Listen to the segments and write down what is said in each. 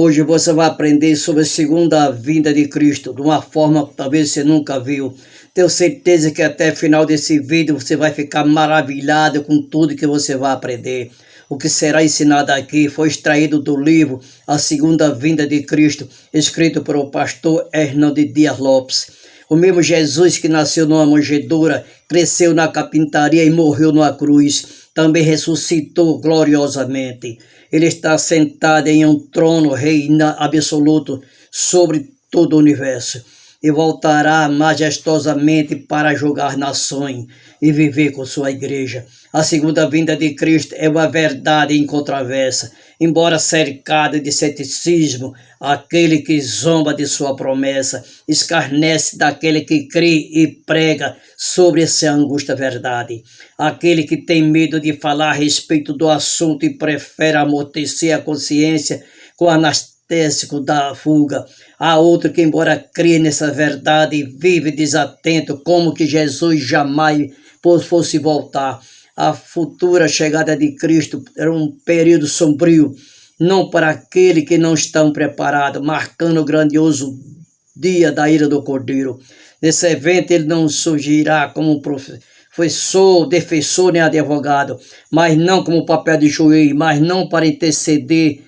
Hoje você vai aprender sobre a segunda vinda de Cristo, de uma forma que talvez você nunca viu. Tenho certeza que até o final desse vídeo você vai ficar maravilhado com tudo que você vai aprender. O que será ensinado aqui foi extraído do livro A Segunda Vinda de Cristo, escrito por o pastor Hernando Dias Lopes. O mesmo Jesus que nasceu numa manjedoura, cresceu na carpintaria e morreu numa cruz, também ressuscitou gloriosamente. Ele está sentado em um trono, reina absoluto sobre todo o universo. E voltará majestosamente para julgar nações e viver com sua igreja. A segunda vinda de Cristo é uma verdade incontroversa. Embora cercado de ceticismo, aquele que zomba de sua promessa, escarnece daquele que crê e prega sobre essa angústia verdade. Aquele que tem medo de falar a respeito do assunto e prefere amortecer a consciência com anestésico da fuga. Há outro que, embora crê nessa verdade, vive desatento, como que Jesus jamais fosse voltar. A futura chegada de Cristo era um período sombrio, não para aquele que não estão preparados, marcando o grandioso dia da ira do Cordeiro. Nesse evento ele não surgirá como professor, defensor nem advogado, mas não como papel de juiz, mas não para interceder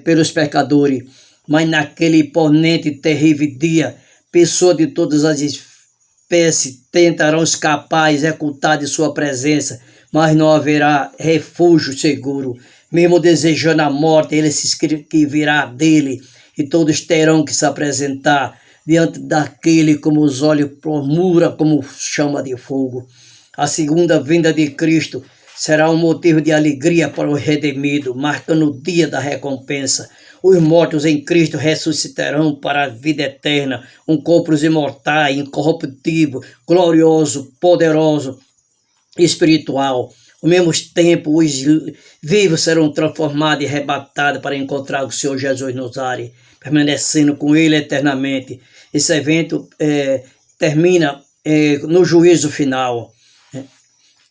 pelos pecadores, mas naquele imponente e terrível dia, pessoas de todas as espécies tentarão escapar, executar de sua presença, mas não haverá refúgio seguro. Mesmo desejando a morte, ele se que virá dele, e todos terão que se apresentar diante daquele como os olhos promura como chama de fogo. A segunda vinda de Cristo será um motivo de alegria para o redimido, marcando o dia da recompensa. Os mortos em Cristo ressuscitarão para a vida eterna, um corpo imortal, incorruptível, glorioso, poderoso, espiritual. Ao mesmo tempo, os vivos serão transformados e arrebatados para encontrar o Senhor Jesus nos ares, permanecendo com Ele eternamente. Esse evento termina no juízo final,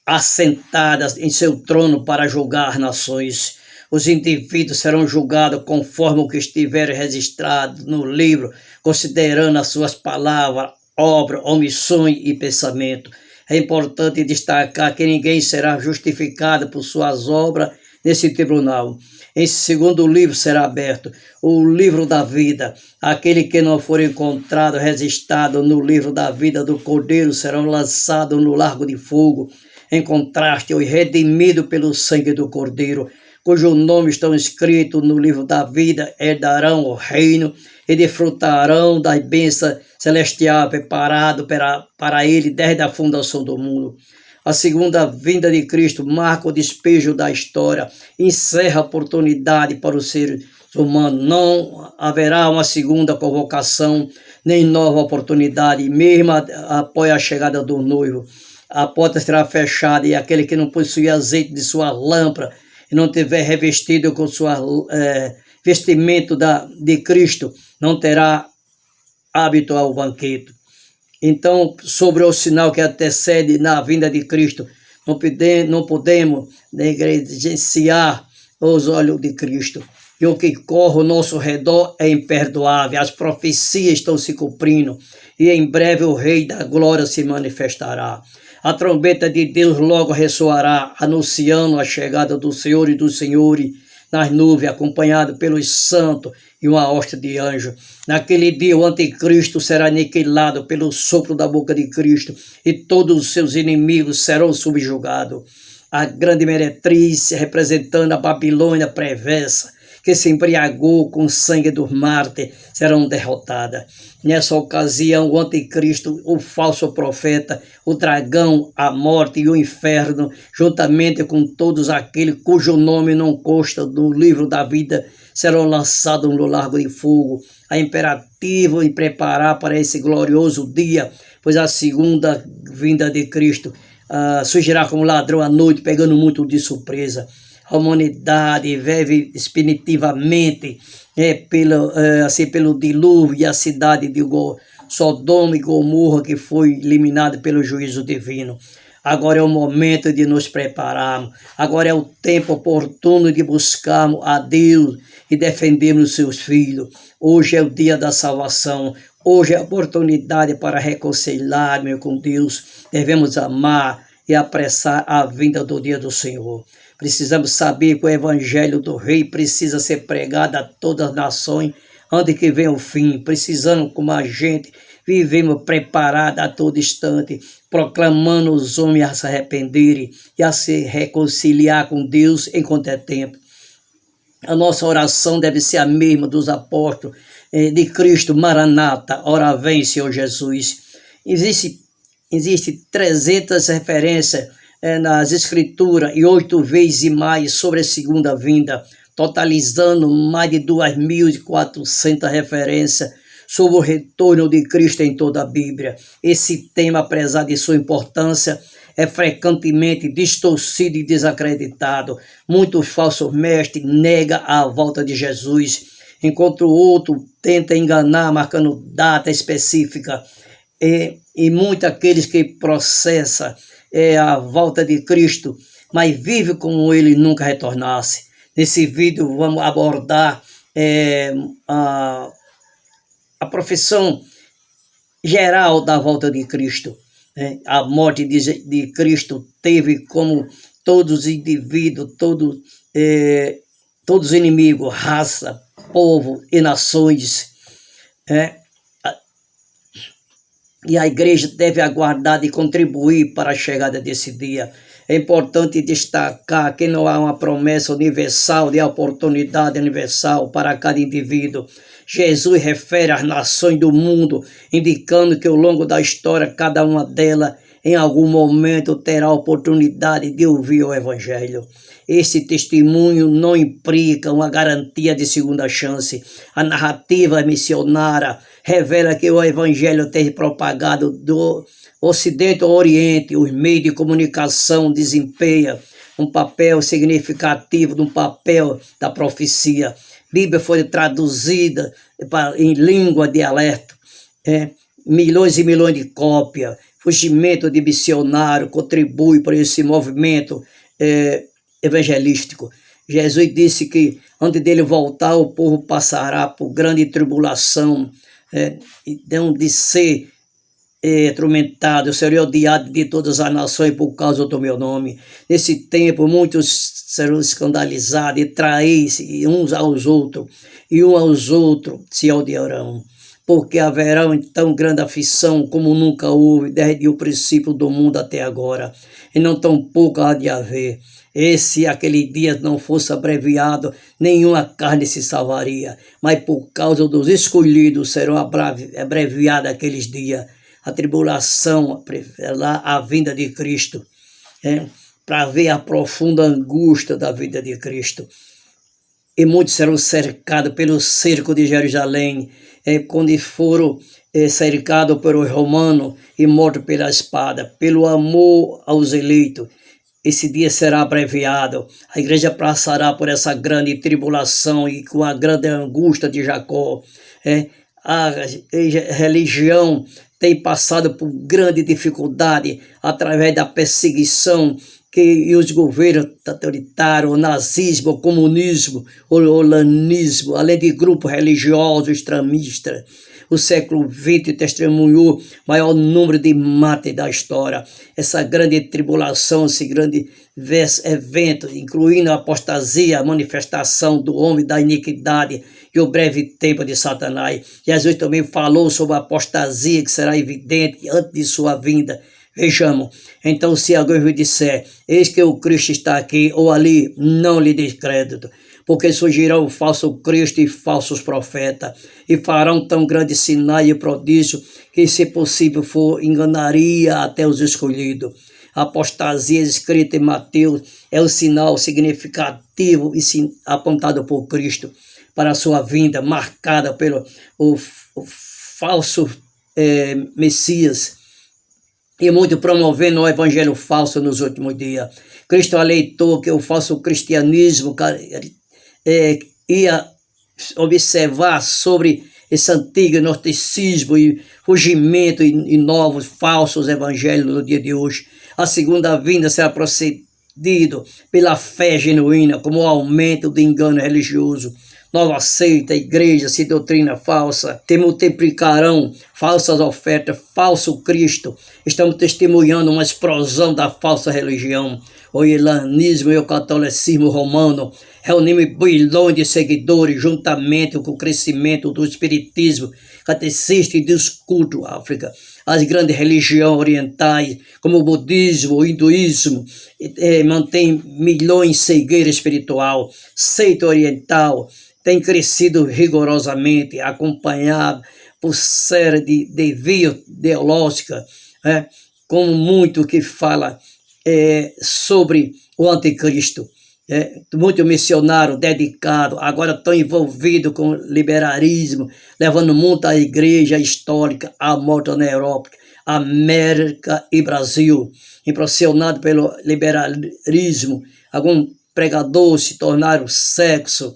assentadas em seu trono para julgar nações. Os indivíduos serão julgados conforme o que estiver registrado no livro, considerando as suas palavras, obras, omissões e pensamento. É importante destacar que ninguém será justificado por suas obras nesse tribunal. Em segundo livro será aberto, o livro da vida. Aquele que não for encontrado registrado no livro da vida do Cordeiro serão lançados no lago de fogo. Em contraste, os redimidos pelo sangue do Cordeiro, cujo nome estão escritos no livro da vida, herdarão o reino e desfrutarão das bênçãos celestiais preparadas para ele desde a fundação do mundo. A segunda vinda de Cristo marca o despejo da história, encerra a oportunidade para os seres humanos. Não haverá uma segunda convocação, nem nova oportunidade, mesmo após a chegada do noivo. A porta será fechada e aquele que não possui azeite de sua lâmpada e não tiver revestido com sua vestimento de Cristo, não terá hábito ao banquete. Então, sobre o sinal que antecede na vinda de Cristo, não podemos negligenciar os olhos de Cristo. E o que corre ao nosso redor é imperdoável. As profecias estão se cumprindo e em breve o Rei da Glória se manifestará. A trombeta de Deus logo ressoará, anunciando a chegada do Senhor e dos senhores nas nuvens, acompanhado pelos santos e uma hóstia de anjos. Naquele dia o anticristo será aniquilado pelo sopro da boca de Cristo e todos os seus inimigos serão subjugados. A grande meretriz, representando a Babilônia perversa, que se embriagou com o sangue dos mártires, serão derrotadas. Nessa ocasião, o anticristo, o falso profeta, o dragão, a morte e o inferno, juntamente com todos aqueles cujo nome não consta no livro da vida, serão lançados no lago de fogo. É imperativo em preparar para esse glorioso dia, pois a segunda vinda de Cristo surgirá como ladrão à noite, pegando muito de surpresa. A humanidade vive definitivamente pelo dilúvio e a cidade de Sodoma e Gomorra que foi eliminada pelo juízo divino. Agora é o momento de nos prepararmos. Agora é o tempo oportuno de buscarmos a Deus e defendermos os seus filhos. Hoje é o dia da salvação. Hoje é a oportunidade para reconciliar-me com Deus. Devemos amar e apressar a vinda do dia do Senhor. Precisamos saber que o evangelho do Rei precisa ser pregado a todas as nações antes que venha o fim. Precisamos, como a gente, vivemos preparados a todo instante, proclamando os homens a se arrependerem e a se reconciliar com Deus enquanto é tempo. A nossa oração deve ser a mesma dos apóstolos de Cristo, Maranata, ora vem, Senhor Jesus. Existe 300 referências nas Escrituras e 8 vezes e mais sobre a segunda vinda, totalizando mais de 2.400 referências sobre o retorno de Cristo em toda a Bíblia. Esse tema, apesar de sua importância, é frequentemente distorcido e desacreditado. Muitos falsos mestres negam a volta de Jesus, enquanto o outro tenta enganar, marcando data específica. E muitos aqueles que processam a volta de Cristo, mas vivem como ele nunca retornasse. Nesse vídeo vamos abordar a profissão geral da volta de Cristo. A morte de Cristo teve como todos os indivíduos, todos os inimigos, raça, povo e nações. E a igreja deve aguardar e contribuir para a chegada desse dia. É importante destacar que não há uma promessa universal de oportunidade universal para cada indivíduo. Jesus refere às nações do mundo, indicando que ao longo da história, cada uma delas, em algum momento, terá a oportunidade de ouvir o Evangelho. Esse testemunho não implica uma garantia de segunda chance. A narrativa missionária revela que o Evangelho tem propagado do Ocidente ao Oriente. Os meios de comunicação desempenham um papel significativo no papel da profecia. A Bíblia foi traduzida em língua de alerta, milhões e milhões de cópias. Fugimento de missionário contribui para esse movimento evangelístico. Jesus disse que antes dele voltar, o povo passará por grande tribulação, e não de ser atormentado, eu serei odiado de todas as nações por causa do meu nome. Nesse tempo, muitos serão escandalizados e trair-se uns aos outros, e uns aos outros se odiarão. Porque haverá então grande aflição como nunca houve desde o princípio do mundo até agora, e não tão pouco há de haver. E se aquele dia não fosse abreviado, nenhuma carne se salvaria, mas por causa dos escolhidos serão abreviados aqueles dias. A tribulação, a vinda de Cristo, para ver a profunda angústia da vida de Cristo. E muitos serão cercados pelo cerco de Jerusalém, quando foram cercados pelos romanos e mortos pela espada, pelo amor aos eleitos. Esse dia será abreviado. A igreja passará por essa grande tribulação e com a grande angústia de Jacó. A religião tem passado por grande dificuldade através da perseguição e os governos autoritários, o nazismo, o comunismo, o holanismo, além de grupos religiosos extremistas. O século XX testemunhou o maior número de mártires da história. Essa grande tribulação, esse grande evento, incluindo a apostasia, a manifestação do homem da iniquidade e o breve tempo de Satanás. Jesus também falou sobre a apostasia que será evidente antes de sua vinda. Vejamos, então se alguém vos disser, eis que o Cristo está aqui ou ali, não lhe dê crédito, porque surgirão falso Cristo e falsos profetas, e farão tão grandes sinais e prodígios, que se possível for, enganaria até os escolhidos. A apostasia escrita em Mateus é um sinal significativo e apontado por Cristo para a sua vinda, marcada pelo o falso Messias, e muito promovendo o evangelho falso nos últimos dias. Cristo alertou que o falso cristianismo ia observar sobre esse antigo gnosticismo e surgimento e novos falsos evangelhos no dia de hoje. A segunda vinda será precedido pela fé genuína, como o aumento do engano religioso. Nova seita, igreja, doutrina falsa, te multiplicarão falsas ofertas, falso Cristo. Estamos testemunhando uma explosão da falsa religião. O ilanismo e o catolicismo romano reunindo bilhões de seguidores juntamente com o crescimento do espiritismo, catecista e dos cultos África. As grandes religiões orientais, como o budismo, o hinduísmo, mantêm milhões de cegueira espiritual. Seita oriental tem crescido rigorosamente, acompanhado por série de vias ideológicas, como muito que fala sobre o anticristo. Muito missionário dedicado, agora estão envolvidos com liberalismo, levando muito a igreja histórica à morte na Europa, América e Brasil. Impressionado pelo liberalismo, alguns pregadores se tornaram sexo,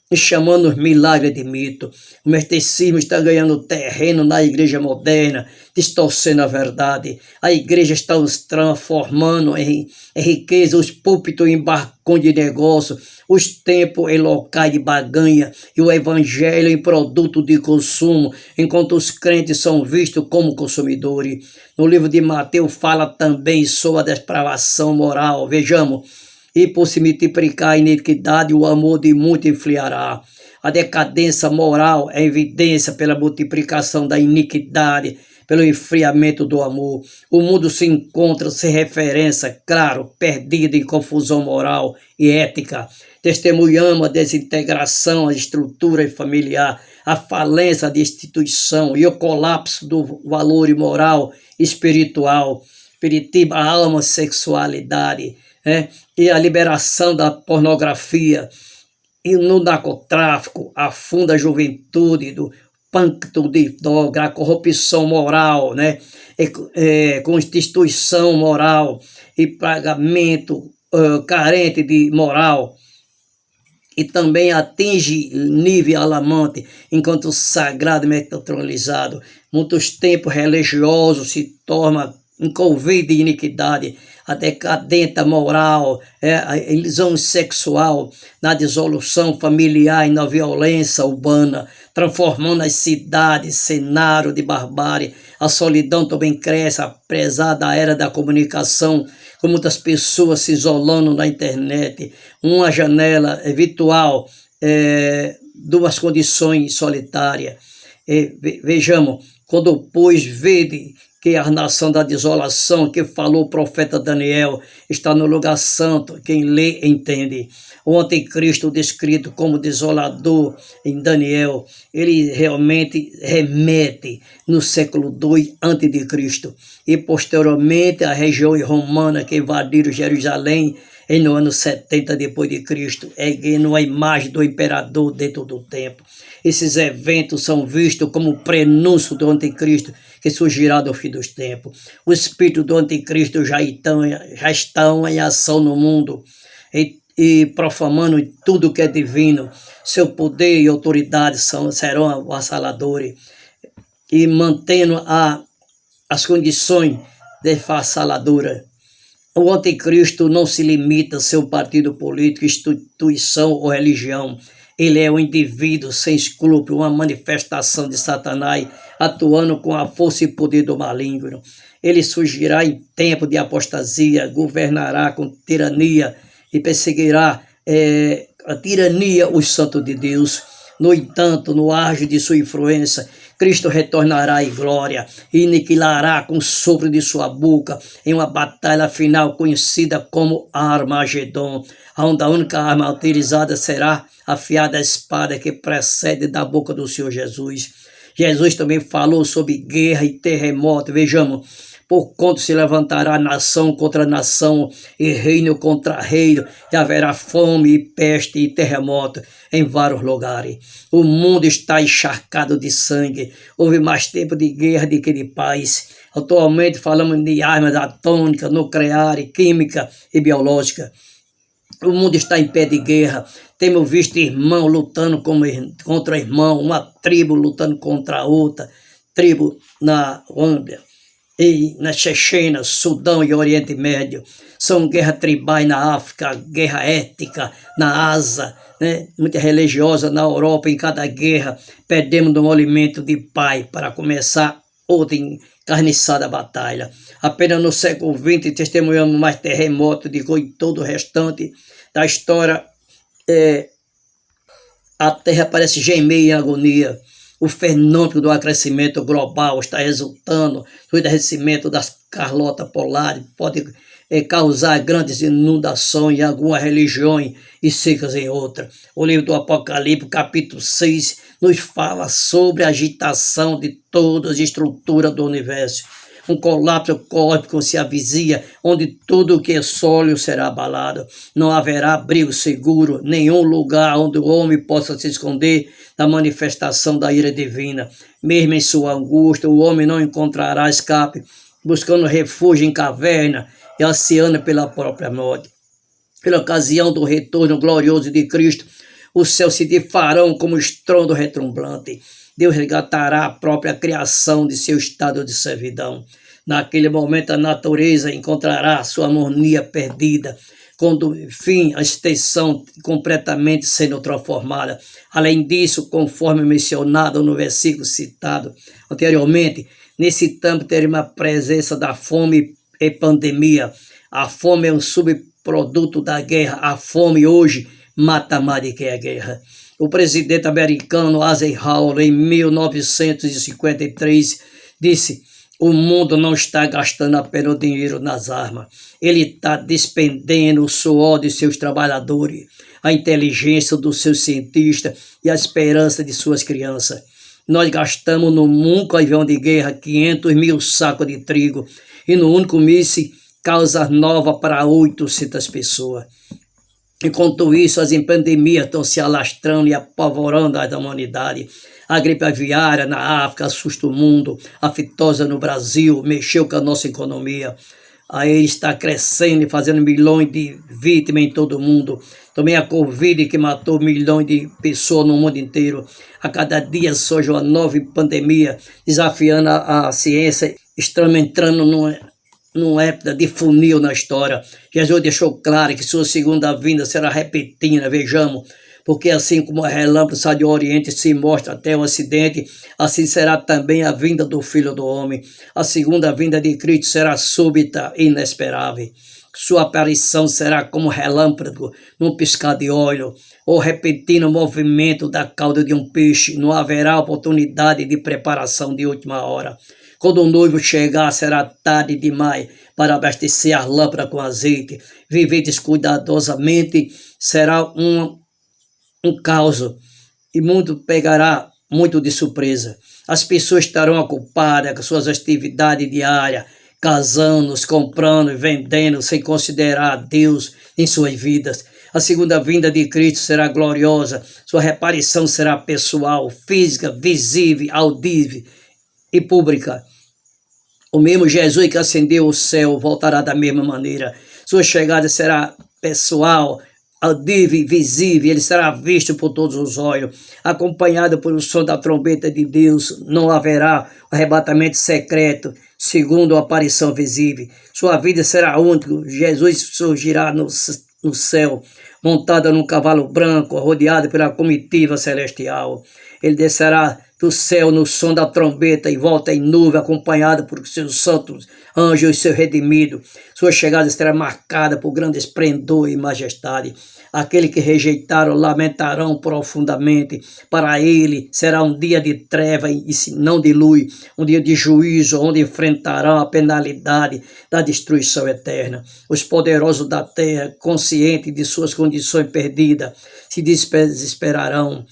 e chamando os milagres de mito. O misticismo está ganhando terreno na igreja moderna, distorcendo a verdade. A igreja está se transformando em riqueza, os púlpitos em barcões de negócio, os templos em locais de baganha e o evangelho em produto de consumo, enquanto os crentes são vistos como consumidores. No livro de Mateus fala também sobre a depravação moral. Vejamos: e por se multiplicar a iniquidade, o amor de muito enfriará. A decadência moral é evidência pela multiplicação da iniquidade, pelo enfriamento do amor. O mundo se encontra sem referência, claro, perdido em confusão moral e ética. Testemunhamos a desintegração da estrutura familiar, a falência da instituição e o colapso do valor moral e espiritual. Espiritismo, a homossexualidade, e a liberação da pornografia e no narcotráfico afunda a juventude do pacto de droga, a corrupção moral, constituição moral e pagamento carente de moral, e também atinge nível alarmante, enquanto o sagrado é neutralizado. Muitos tempos religiosos se tornam envolvidos em iniquidade, a decadência moral, a ilusão sexual, na dissolução familiar e na violência urbana, transformando as cidades em cenário de barbárie. A solidão também cresce, apesar da era da comunicação, com muitas pessoas se isolando na internet. Uma janela virtual, duas condições solitárias. Vejamos, quando pois vede que a nação da desolação, que falou o profeta Daniel, está no lugar santo, quem lê entende. O anticristo descrito como desolador em Daniel, ele realmente remete no século II a.C. e posteriormente a região romana que invadiram Jerusalém no ano 70 depois de Cristo, erguendo a imagem do imperador dentro do templo. Esses eventos são vistos como prenúncio do anticristo que surgirá do fim dos tempos. O espírito do anticristo já estão em ação no mundo e profanando tudo que é divino. Seu poder e autoridade serão avassaladores e mantendo as condições devastadoras. O anticristo não se limita a seu partido político, instituição ou religião. Ele é um indivíduo sem escrúpulo, uma manifestação de Satanás, atuando com a força e poder do maligno. Ele surgirá em tempo de apostasia, governará com tirania e perseguirá a tirania os santos de Deus. No entanto, no auge de sua influência, Cristo retornará em glória e aniquilará com o sopro de sua boca em uma batalha final conhecida como Armagedon, onde a única arma utilizada será afiada espada que precede da boca do Senhor Jesus. Jesus também falou sobre guerra e terremoto. Vejamos: porquanto se levantará nação contra nação e reino contra reino, e haverá fome e peste e terremoto em vários lugares. O mundo está encharcado de sangue. Houve mais tempo de guerra do que de paz. Atualmente falamos de armas atômicas, nucleares, química e biológica. O mundo está em pé de guerra. Temos visto irmão lutando contra irmão, uma tribo lutando contra outra tribo na Âmbia. e na Chechena, Sudão e Oriente Médio. São guerras tribais na África, guerra étnica na Ásia, né? Muita religiosa na Europa. Em cada guerra perdemos um alimento de pai para começar outra encarniçada batalha. Apenas no século XX testemunhamos mais terremotos do que em todo o restante da história. A Terra parece gemer em agonia. O fenômeno do aquecimento global está resultando do derretimento das calotas polares, pode causar grandes inundações em algumas religiões e secas em outras. O livro do Apocalipse, capítulo 6, nos fala sobre a agitação de todas as estruturas do universo. Um colapso cósmico se avizinha, onde tudo que é sólido será abalado. Não haverá abrigo seguro, nenhum lugar onde o homem possa se esconder da manifestação da ira divina. Mesmo em sua angústia, o homem não encontrará escape, buscando refúgio em caverna e ansiando pela própria morte. Pela ocasião do retorno glorioso de Cristo, os céus se difarão como estrondo retumblante. Deus resgatará a própria criação de seu estado de servidão. Naquele momento a natureza encontrará sua harmonia perdida, quando, enfim, a extensão completamente sendo transformada. Além disso, conforme mencionado no versículo citado anteriormente, nesse tempo teremos a presença da fome e pandemia. A fome é um subproduto da guerra. A fome hoje mata mais do que a guerra. O presidente americano Eisenhower, em 1953, disse: o mundo não está gastando apenas o dinheiro nas armas. Ele está despendendo o suor de seus trabalhadores, a inteligência dos seus cientistas e a esperança de suas crianças. Nós gastamos no único avião de guerra 500 mil sacos de trigo e no único míssil causas novas para 800 pessoas. Enquanto isso, as pandemias estão se alastrando e apavorando a humanidade. A gripe aviária na África assusta o mundo, a fitosa no Brasil mexeu com a nossa economia. Aí está crescendo e fazendo milhões de vítimas em todo o mundo. Também a Covid, que matou milhões de pessoas no mundo inteiro. A cada dia surge uma nova pandemia, desafiando a ciência. Estamos entrando numa época de funil na história. Jesus deixou claro que sua segunda vinda será repentina, vejamos, porque assim como a relâmpago sai do Oriente e se mostra até o Ocidente, assim será também a vinda do Filho do Homem. A segunda vinda de Cristo será súbita e inesperável. Sua aparição será como relâmpago num piscar de olho, ou repentino movimento da cauda de um peixe. Não haverá oportunidade de preparação de última hora. Quando o noivo chegar, será tarde demais para abastecer as lâmpadas com azeite. Viver descuidadosamente será um caos e muito pegará muito de surpresa. As pessoas estarão ocupadas com suas atividades diárias, casando, comprando e vendendo, sem considerar Deus em suas vidas. A segunda vinda de Cristo será gloriosa. Sua reparação será pessoal, física, visível, audível e pública. O mesmo Jesus que ascendeu ao céu voltará da mesma maneira. Sua chegada será pessoal, audível e visível. Ele será visto por todos os olhos, acompanhado pelo som da trombeta de Deus. Não haverá arrebatamento secreto, segundo a aparição visível. Sua vida será única. Jesus surgirá no céu, montado num cavalo branco, rodeado pela comitiva celestial. Ele descerá do céu no som da trombeta e volta em nuvem, acompanhado por seus santos anjos e seu redimido. Sua chegada será marcada por grande esplendor e majestade. Aqueles que rejeitaram lamentarão profundamente. Para ele será um dia de treva e não de luz, um dia de juízo, onde enfrentarão a penalidade da destruição eterna. Os poderosos da terra, conscientes de suas condições perdidas, se desesperarão,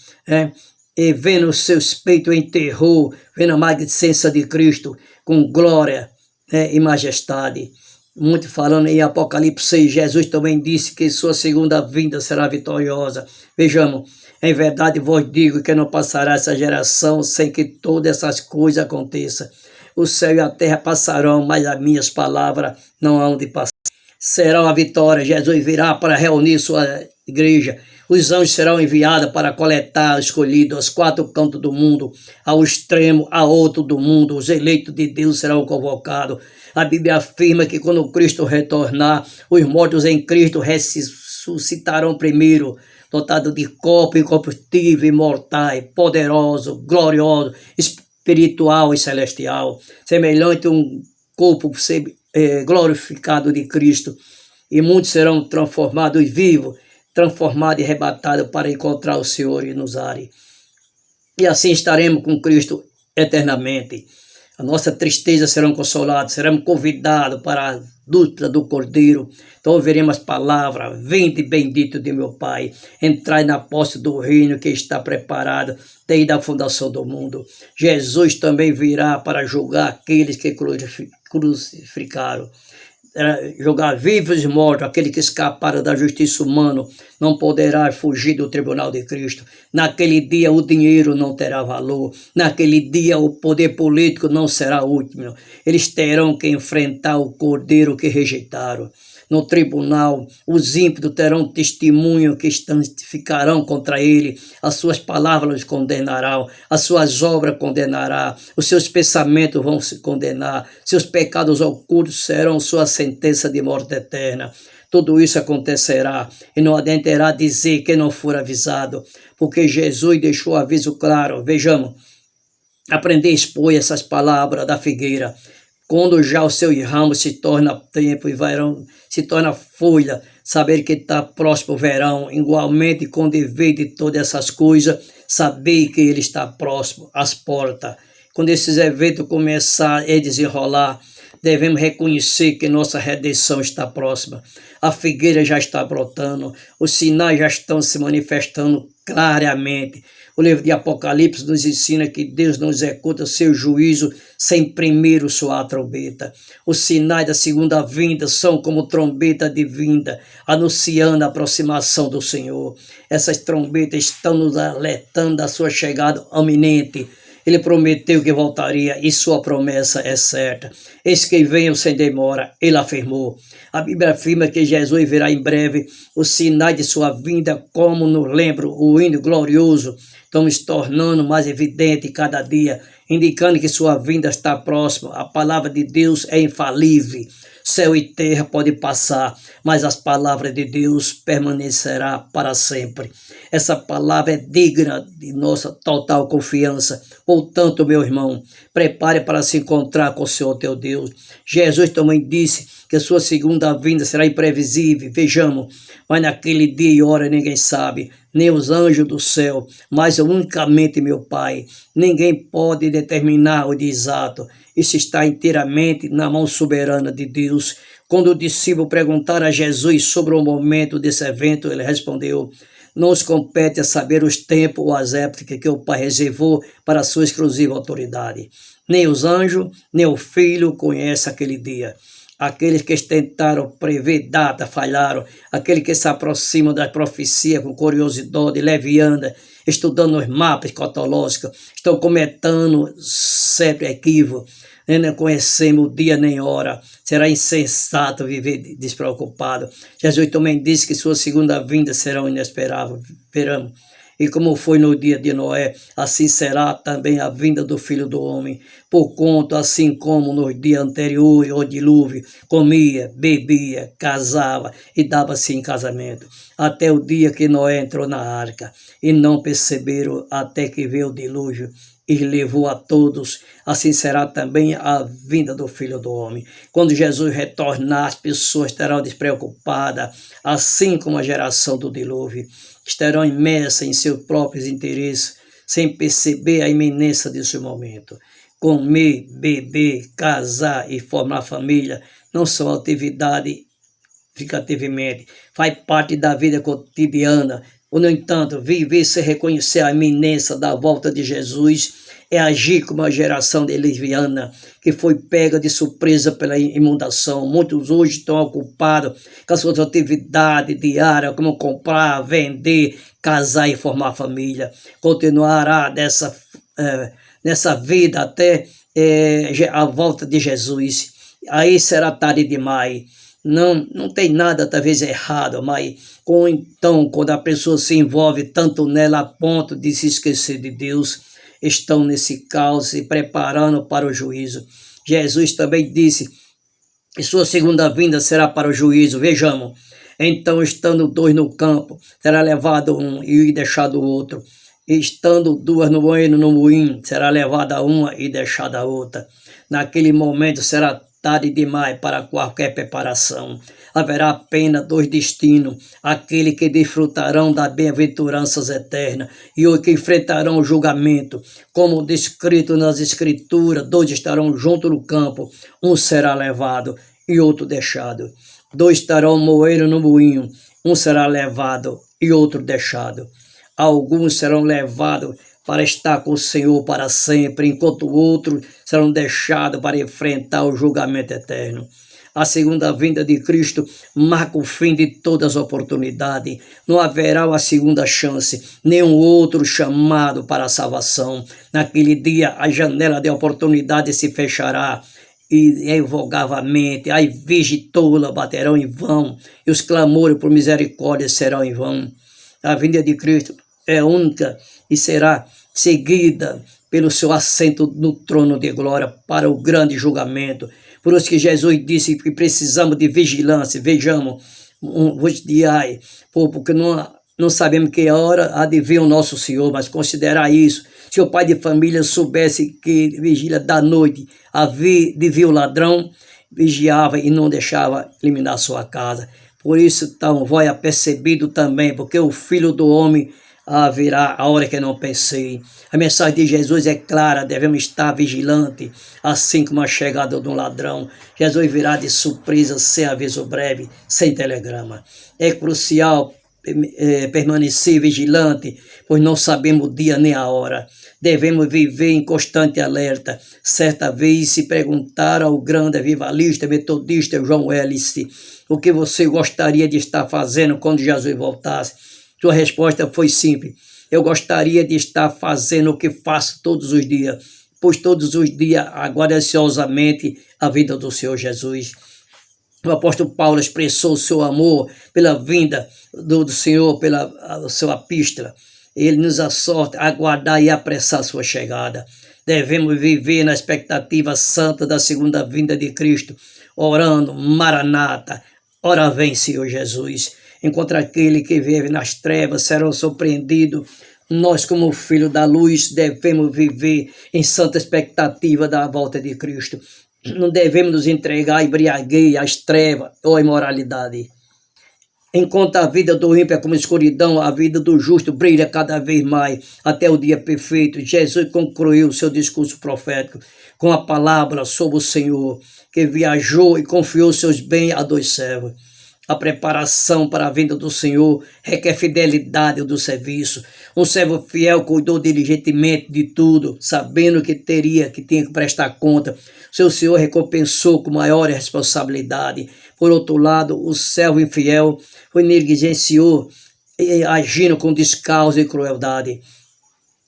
e vendo seus peitos em terror, vendo a magnificência de Cristo com glória, e majestade. Muito falando em Apocalipse 6, Jesus também disse que sua segunda vinda será vitoriosa. Vejamos, em verdade vos digo que não passará essa geração sem que todas essas coisas aconteçam. O céu e a terra passarão, mas as minhas palavras não hão de passar. Será uma vitória. Jesus virá para reunir sua igreja. Os anjos serão enviados para coletar escolhidos aos quatro cantos do mundo, ao extremo, a outro do mundo. Os eleitos de Deus serão convocados. A Bíblia afirma que quando Cristo retornar, os mortos em Cristo ressuscitarão primeiro, dotados de corpo incorruptível, imortais, poderoso, glorioso, espiritual e celestial, semelhante a um corpo glorificado de Cristo. E muitos serão transformados vivos, transformados e arrebatados para encontrar o Senhor e nos ares. E assim estaremos com Cristo eternamente. A nossa tristeza serão consolados, seremos convidados para a luta do Cordeiro. Então ouviremos as palavras: vinde bendito de meu Pai, entrai na posse do reino que está preparado desde a fundação do mundo. Jesus também virá para julgar aqueles que crucificaram. Julgar vivos e mortos, aquele que escaparam da justiça humana, não poderá fugir do tribunal de Cristo. Naquele dia o dinheiro não terá valor, naquele dia o poder político não será útil. Eles terão que enfrentar o Cordeiro que rejeitaram. No tribunal, os ímpios terão testemunho que ficarão contra ele, as suas palavras os condenarão, as suas obras condenará, os seus pensamentos vão se condenar, seus pecados ocultos serão sua sentença de morte eterna. Tudo isso acontecerá e não adiantará dizer que não for avisado, porque Jesus deixou aviso claro. Vejamos, aprender a expor essas palavras da figueira. Quando já o seu ramo se torna tempo e verão, se torna folha, saber que está próximo o verão. Igualmente, quando vê de todas essas coisas, saber que ele está próximo às portas. Quando esses eventos começarem a desenrolar, devemos reconhecer que nossa redenção está próxima. A figueira já está brotando, os sinais já estão se manifestando claramente. O livro de Apocalipse nos ensina que Deus não executa seu juízo sem primeiro soar a trombeta. Os sinais da segunda vinda são como trombeta de vinda, anunciando a aproximação do Senhor. Essas trombetas estão nos alertando da sua chegada iminente. Ele prometeu que voltaria e sua promessa é certa. Eis que venho sem demora, ele afirmou. A Bíblia afirma que Jesus virá em breve. Os sinais de sua vinda, como nos lembra o hino glorioso, estão se tornando mais evidente cada dia, indicando que sua vinda está próxima. A palavra de Deus é infalível. Céu e terra podem passar, mas as palavras de Deus permanecerão para sempre. Essa palavra é digna de nossa total confiança. Portanto, meu irmão, prepare para se encontrar com o Senhor teu Deus. Jesus também disse que sua segunda vinda será imprevisível. Vejamos, mas naquele dia e hora ninguém sabe, nem os anjos do céu, mas unicamente meu Pai. Ninguém pode determinar o dia exato. Isso está inteiramente na mão soberana de Deus. Quando o discípulo perguntar a Jesus sobre o momento desse evento, ele respondeu: não nos compete a saber os tempos ou as épocas que o Pai reservou para a sua exclusiva autoridade. Nem os anjos, nem o Filho conhecem aquele dia. Aqueles que tentaram prever data falharam. Aqueles que se aproximam da profecia com curiosidade leviana, estudando os mapas escatológicos, estão cometendo sempre equívoco. Não conhecemos o dia nem hora. Será insensato viver despreocupado. Jesus também disse que sua segunda vinda será inesperável. Veramos. E como foi no dia de Noé, assim será também a vinda do Filho do Homem. Porquanto, assim como nos dias anteriores ao dilúvio, comia, bebia, casava e dava-se em casamento, até o dia que Noé entrou na arca, e não perceberam até que veio o dilúvio e levou a todos, assim será também a vinda do Filho do Homem. Quando Jesus retornar, as pessoas estarão despreocupadas, assim como a geração do dilúvio. Estarão imersas em seus próprios interesses, sem perceber a iminência desse momento. Comer, beber, casar e formar família não são atividade ficativamente, faz parte da vida cotidiana. No entanto, viver sem reconhecer a iminência da volta de Jesus é agir como a geração de leviana, que foi pega de surpresa pela inundação. Muitos hoje estão ocupados com as suas atividades diárias, como comprar, vender, casar e formar família. Continuará nessa vida até a volta de Jesus. Aí será tarde demais. não tem nada talvez errado, mas então quando a pessoa se envolve tanto nela a ponto de se esquecer de Deus, estão nesse caos se preparando para o juízo. Jesus também disse que sua segunda vinda será para o juízo. Vejamos, então estando dois no campo, será levado um e deixado o outro. Estando duas no moinho, será levada uma e deixada a outra. Naquele momento será tarde demais para qualquer preparação. Haverá apenas dois destinos: aquele que desfrutarão das bem-aventuranças eternas e os que enfrentarão o julgamento. Como descrito nas Escrituras, dois estarão juntos no campo, um será levado e outro deixado. Dois estarão moendo no moinho, um será levado e outro deixado. Alguns serão levados para estar com o Senhor para sempre, enquanto outros serão deixados para enfrentar o julgamento eterno. A segunda vinda de Cristo marca o fim de todas as oportunidades. Não haverá uma segunda chance, nenhum outro chamado para a salvação. Naquele dia, a janela de oportunidade se fechará e invulgavelmente as virgens tolas baterão em vão e os clamores por misericórdia serão em vão. A vinda de Cristo é única e será seguida pelo seu assento no trono de glória para o grande julgamento. Por isso que Jesus disse que precisamos de vigilância. Vejamos, vigiai, porque não sabemos que hora há de vir o nosso Senhor, mas considerar isso. Se o pai de família soubesse que vigília da noite de vir o ladrão, vigiava e não deixava eliminar sua casa. Por isso, então, vai apercebido também, porque o Filho do Homem virá a hora que eu não pensei. A mensagem de Jesus é clara: devemos estar vigilantes, assim como a chegada de um ladrão. Jesus virá de surpresa, sem aviso breve, sem telegrama. É crucial permanecer vigilante, pois não sabemos o dia nem a hora. Devemos viver em constante alerta. Certa vez se perguntaram ao grande avivalista metodista John Ellis o que você gostaria de estar fazendo quando Jesus voltasse. Sua resposta foi simples: eu gostaria de estar fazendo o que faço todos os dias, pois todos os dias aguardo ansiosamente a vinda do Senhor Jesus. O apóstolo Paulo expressou o seu amor pela vinda do Senhor, pela sua epístola. Ele nos exorta a aguardar e apressar sua chegada. Devemos viver na expectativa santa da segunda vinda de Cristo, orando: Maranata, ora vem, Senhor Jesus. Enquanto aquele que vive nas trevas serão surpreendidos, nós, como filho da luz, devemos viver em santa expectativa da volta de Cristo. Não devemos nos entregar à embriaguez, às trevas ou à imoralidade. Enquanto a vida do ímpio é como escuridão, a vida do justo brilha cada vez mais até o dia perfeito. Jesus concluiu seu discurso profético com a palavra sobre o Senhor, que viajou e confiou seus bens a dois servos. A preparação para a vinda do Senhor requer fidelidade do serviço. Um servo fiel cuidou diligentemente de tudo, sabendo que tinha que prestar conta. Seu Senhor recompensou com maior responsabilidade. Por outro lado, o servo infiel negligenciou, agindo com descaso e crueldade.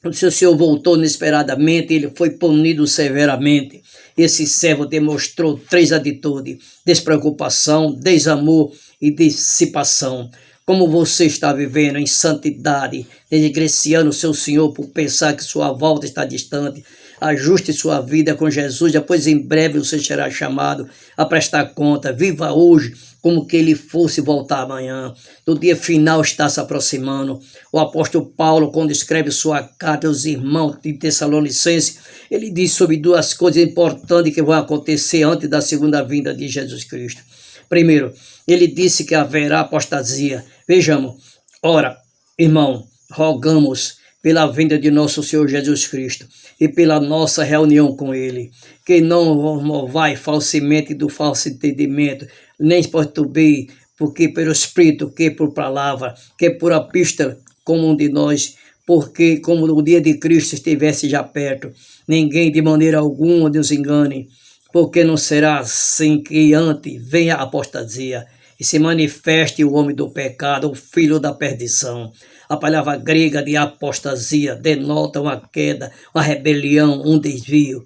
Quando seu Senhor voltou inesperadamente, ele foi punido severamente. Esse servo demonstrou três atitudes: despreocupação, desamor e dissipação. Como você está vivendo em santidade, negligenciando seu Senhor por pensar que sua volta está distante? Ajuste sua vida com Jesus, depois em breve você será chamado a prestar conta. Viva hoje como que ele fosse voltar amanhã. O dia final está se aproximando. O apóstolo Paulo, quando escreve sua carta aos irmãos de Tessalonicenses, ele diz sobre duas coisas importantes que vão acontecer antes da segunda vinda de Jesus Cristo. Primeiro, ele disse que haverá apostasia. Vejamos, ora, irmão, rogamos pela vinda de nosso Senhor Jesus Cristo e pela nossa reunião com Ele, que não movai falsamente do falso entendimento, nem perturbe, porque pelo Espírito, que por palavra, que por epístola, como um de nós, porque como o dia de Cristo estivesse já perto, ninguém de maneira alguma nos engane, porque não será assim que antes venha a apostasia e se manifeste o homem do pecado, o filho da perdição. A palavra grega de apostasia denota uma queda, uma rebelião, um desvio.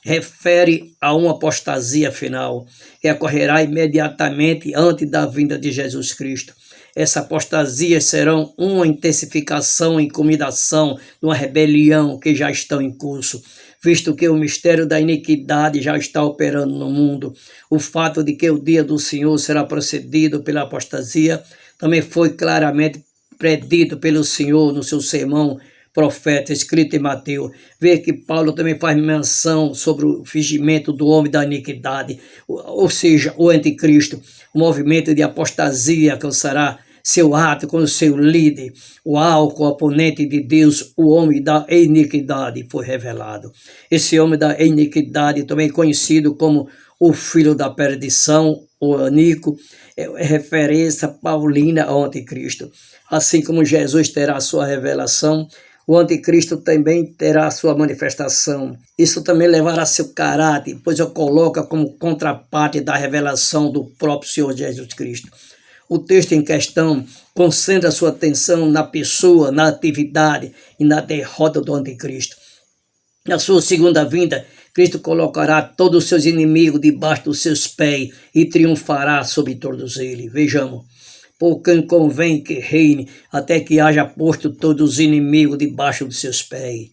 refere a uma apostasia final, que ocorrerá imediatamente antes da vinda de Jesus Cristo. Essa apostasia serão uma intensificação e culminação de uma rebelião que já estão em curso, visto que o mistério da iniquidade já está operando no mundo. O fato de que o dia do Senhor será precedido pela apostasia também foi claramente predito pelo Senhor no seu sermão profeta escrito em Mateus. Vê que Paulo também faz menção sobre o fingimento do homem da iniquidade, ou seja, o anticristo, o movimento de apostasia que alcançará seu ato com o seu líder, o álcool, oponente de Deus, o homem da iniquidade foi revelado. Esse homem da iniquidade, também conhecido como o filho da perdição, o Anico, é referência paulina ao anticristo. Assim como Jesus terá sua revelação, o anticristo também terá sua manifestação. Isso também levará seu caráter, pois o coloca como contraparte da revelação do próprio Senhor Jesus Cristo. O texto em questão concentra sua atenção na pessoa, na atividade e na derrota do anticristo. Na sua segunda vinda, Cristo colocará todos os seus inimigos debaixo dos seus pés e triunfará sobre todos eles. Vejamos. Por quem convém que reine, até que haja posto todos os inimigos debaixo dos seus pés.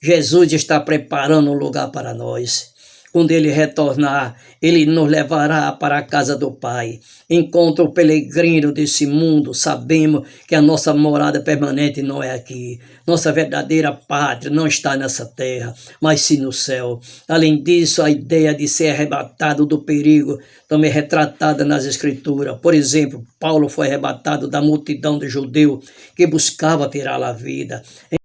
Jesus está preparando um lugar para nós. Quando ele retornar, ele nos levará para a casa do Pai. Enquanto o peregrino desse mundo, sabemos que a nossa morada permanente não é aqui. Nossa verdadeira pátria não está nessa terra, mas sim no céu. Além disso, a ideia de ser arrebatado do perigo também é retratada nas Escrituras. Por exemplo, Paulo foi arrebatado da multidão de judeus que buscava tirá-la a vida.